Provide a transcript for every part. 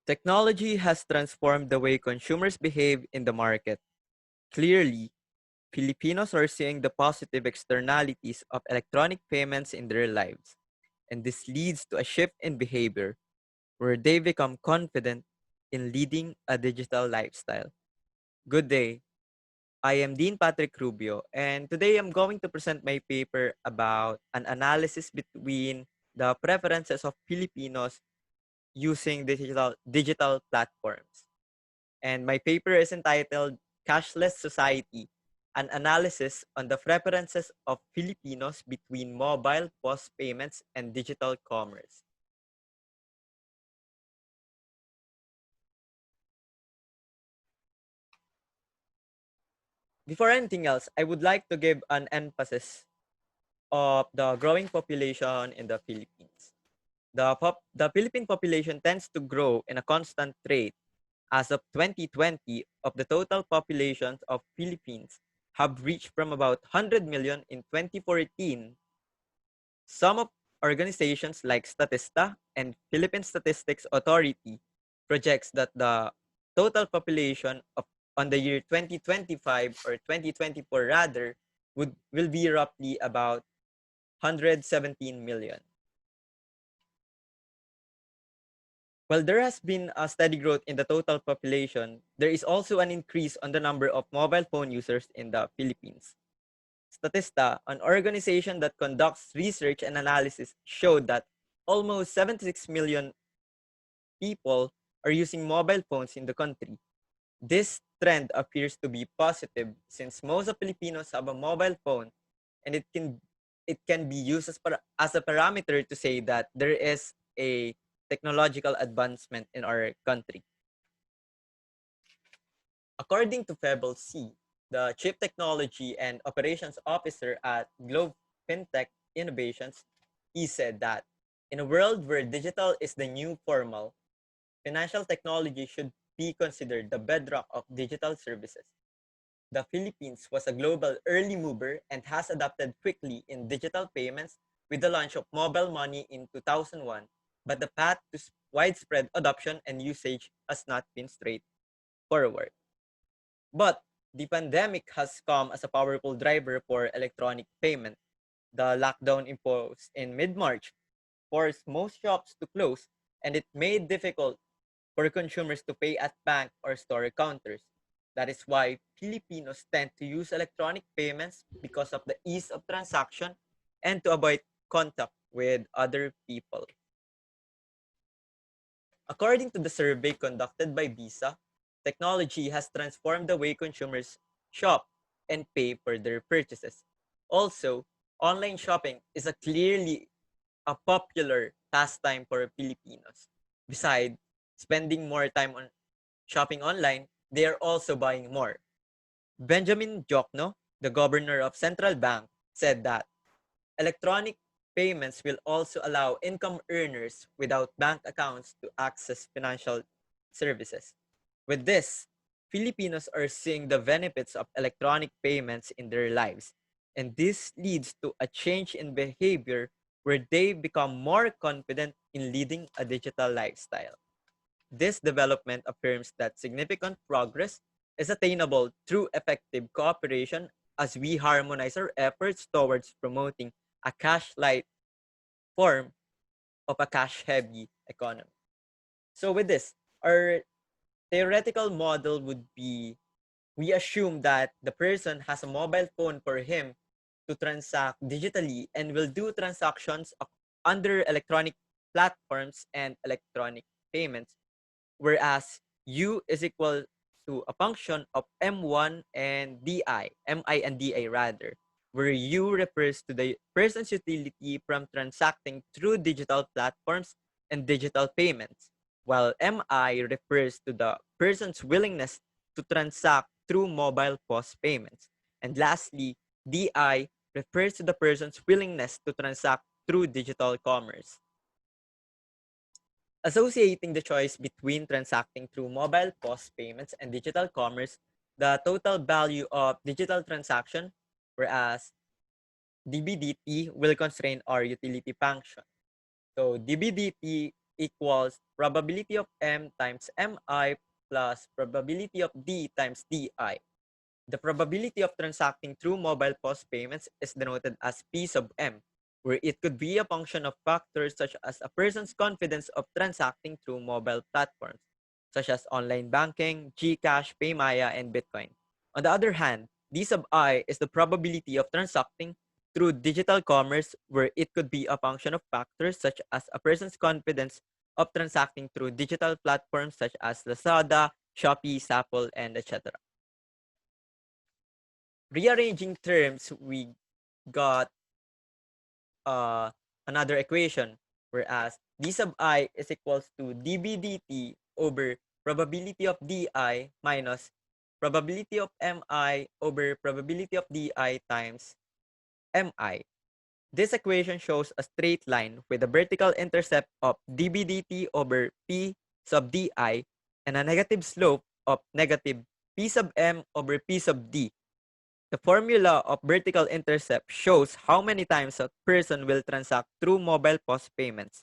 Technology has transformed the way consumers behave in the market. Clearly, Filipinos are seeing the positive externalities of electronic payments in their lives, and this leads to a shift in behavior where they become confident in leading a digital lifestyle. Good day. I am Dean Patrick Rubio, and today I'm going to present my paper about an analysis between the preferences of Filipinos using digital platforms. And my paper is entitled Cashless Society, an analysis on the preferences of Filipinos between mobile POS payments and digital commerce. Before anything else, I would like to give an emphasis of the growing population in the Philippines. The Philippine population tends to grow in a constant rate. As of 2020, of the total populations of Philippines have reached from about 100 million in 2014. Some of organizations like Statista and Philippine Statistics Authority projects that the total population of on the year 2025 or 2024 rather will be roughly about 117 million. While there has been a steady growth in the total population, there is also an increase on the number of mobile phone users in the Philippines. Statista, an organization that conducts research and analysis, showed that almost 76 million people are using mobile phones in the country. This trend appears to be positive since most of Filipinos have a mobile phone, and it can be used as a parameter to say that there is a technological advancement in our country. According to Febble C, the Chief Technology and Operations Officer at Globe FinTech Innovations, he said that in a world where digital is the new formal, financial technology should be considered the bedrock of digital services. The Philippines was a global early mover and has adapted quickly in digital payments with the launch of mobile money in 2001, but the path to widespread adoption and usage has not been straightforward. But the pandemic has come as a powerful driver for electronic payment. The lockdown imposed in mid-March forced most shops to close, and it made difficult for consumers to pay at bank or store counters. That is why Filipinos tend to use electronic payments because of the ease of transaction and to avoid contact with other people. According to the survey conducted by Visa, technology has transformed the way consumers shop and pay for their purchases. Also, online shopping is a clearly a popular pastime for Filipinos. Besides spending more time on shopping online, they are also buying more. Benjamin Jokno, the governor of Central Bank, said that electronic payments will also allow income earners without bank accounts to access financial services. With this, Filipinos are seeing the benefits of electronic payments in their lives, and this leads to a change in behavior where they become more confident in leading a digital lifestyle. This development affirms that significant progress is attainable through effective cooperation as we harmonize our efforts towards promoting a cash-light form of a cash-heavy economy. So with this, our theoretical model would be we assume that the person has a mobile phone for him to transact digitally and will do transactions under electronic platforms and electronic payments, whereas U is equal to a function of M1 and DI, MI and DI rather, where U refers to the person's utility from transacting through digital platforms and digital payments, while MI refers to the person's willingness to transact through mobile POS payments. And lastly, DI refers to the person's willingness to transact through digital commerce. Associating the choice between transacting through mobile POS payments and digital commerce, the total value of digital transaction, whereas DBDT will constrain our utility function. So DBDT equals probability of M times Mi plus probability of D times Di. The probability of transacting through mobile POS payments is denoted as P sub M, where it could be a function of factors such as a person's confidence of transacting through mobile platforms, such as online banking, GCash, Paymaya, and Bitcoin. On the other hand, D sub I is the probability of transacting through digital commerce, where it could be a function of factors such as a person's confidence of transacting through digital platforms such as Lazada, Shopee, Sapple, and etc. Rearranging terms, we got uh, another equation, whereas d sub I is equals to dB dt over probability of di minus probability of mi over probability of di times mi. This equation shows a straight line with a vertical intercept of dB dt over p sub di and a negative slope of negative p sub m over p sub d. The formula of vertical intercept shows how many times a person will transact through mobile POS payments.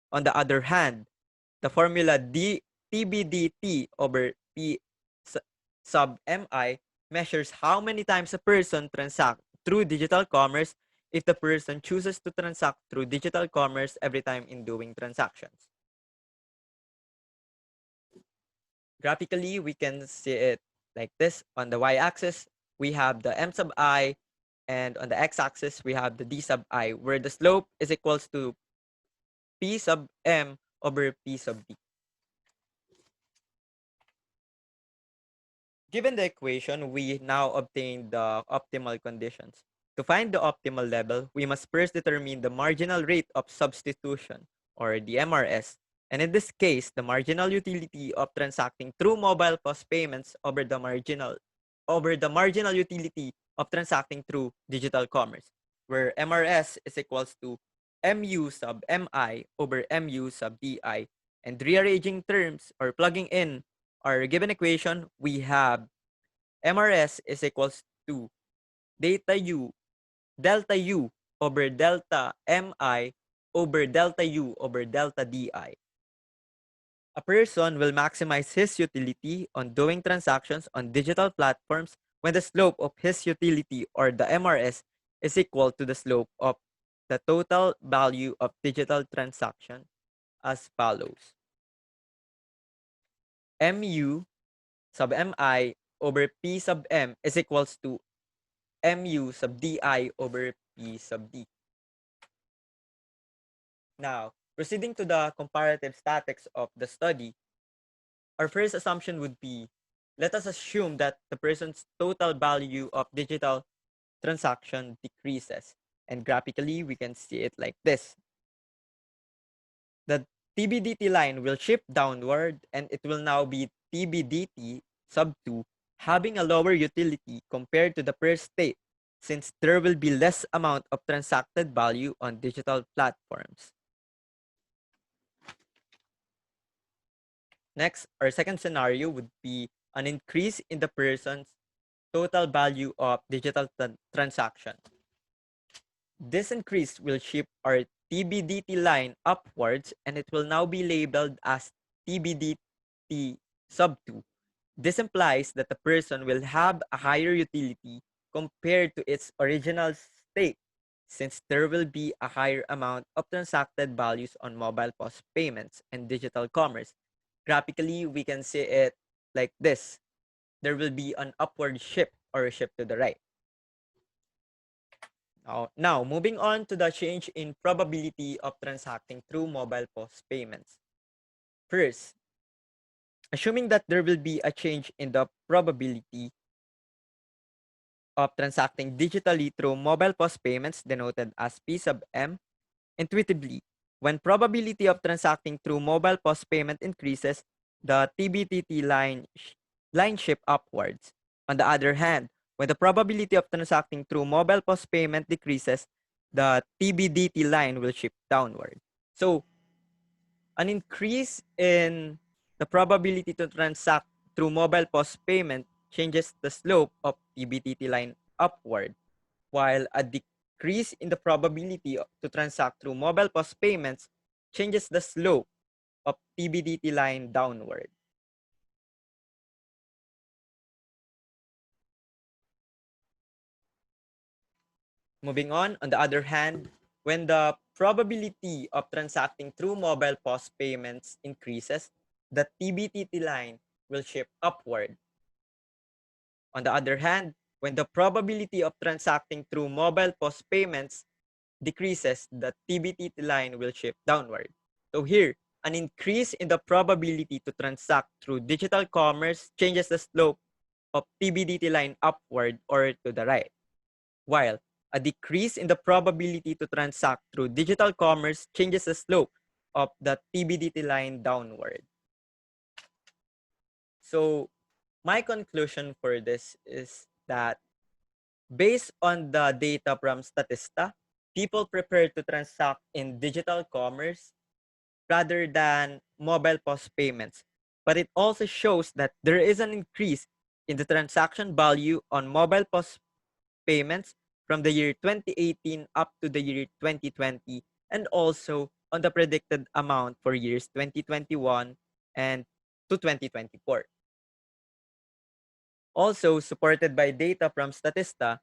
On the other hand, the formula TBDT over P sub MI measures how many times a person transacts through digital commerce if the person chooses to transact through digital commerce every time in doing transactions. Graphically, we can see it like this. On the y-axis, we have the M sub I, and on the x-axis, we have the D sub I, where the slope is equals to P sub M over P sub D. Given the equation, we now obtain the optimal conditions. To find the optimal level, we must first determine the marginal rate of substitution, or the MRS, and in this case, the marginal utility of transacting through mobile POS payments over the marginal utility of transacting through digital commerce, where MRS is equals to MU sub MI over MU sub DI. And rearranging terms or plugging in our given equation, we have MRS is equals to delta U over delta MI over delta U over delta DI. A person will maximize his utility on doing transactions on digital platforms when the slope of his utility, or the MRS, is equal to the slope of the total value of digital transaction as follows. MU sub MI over P sub M is equals to MU sub DI over P sub D. Now, proceeding to the comparative statics of the study, our first assumption would be, let us assume that the person's total value of digital transaction decreases. And graphically, we can see it like this. The TBDT line will shift downward, and it will now be TBDT sub 2, having a lower utility compared to the first state, since there will be less amount of transacted value on digital platforms. Next, our second scenario would be an increase in the person's total value of digital transaction. This increase will shift our TBDT line upwards, and it will now be labeled as TBDT sub 2. This implies that the person will have a higher utility compared to its original state, since there will be a higher amount of transacted values on mobile POS payments and digital commerce. Graphically, we can see it like this. There will be an upward shift or a shift to the right. Now, moving on to the change in probability of transacting through mobile POS payments. First, assuming that there will be a change in the probability of transacting digitally through mobile POS payments denoted as P sub M, intuitively, when probability of transacting through mobile POS payment increases, the TBTT line shift upwards. On the other hand, when the probability of transacting through mobile POS payment decreases, the TBDT line will shift downward. So, an increase in the probability to transact through mobile POS payment changes the slope of TBDT line upward, while a decrease in the probability to transact through mobile POS payments changes the slope of TBDT line downward. Moving on the other hand, when the probability of transacting through mobile POS payments increases, the TBTT line will shift upward. On the other hand, when the probability of transacting through mobile POS payments decreases, the TBTT line will shift downward. So here, an increase in the probability to transact through digital commerce changes the slope of TBDT line upward or to the right, while a decrease in the probability to transact through digital commerce changes the slope of the TBDT line downward. So my conclusion for this is that based on the data from Statista, people prefer to transact in digital commerce rather than mobile POS payments. But it also shows that there is an increase in the transaction value on mobile POS payments from the year 2018 up to the year 2020, and also on the predicted amount for years 2021 and to 2024. Also, supported by data from Statista,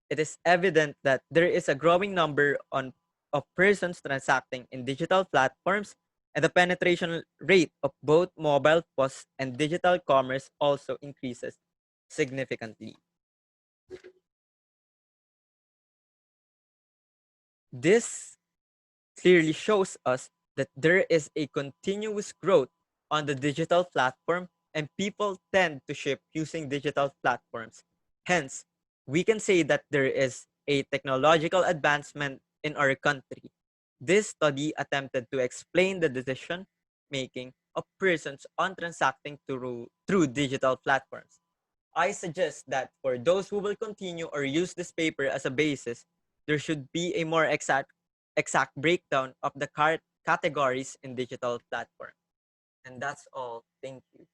it is evident that there is a growing number of persons transacting in digital platforms, and the penetration rate of both mobile POS and digital commerce also increases significantly. This clearly shows us that there is a continuous growth on the digital platform, and people tend to ship using digital platforms. Hence, we can say that there is a technological advancement in our country. This study attempted to explain the decision making of persons on transacting through digital platforms. I suggest that for those who will continue or use this paper as a basis, there should be a more exact breakdown of the categories in digital platform. And that's all. Thank you.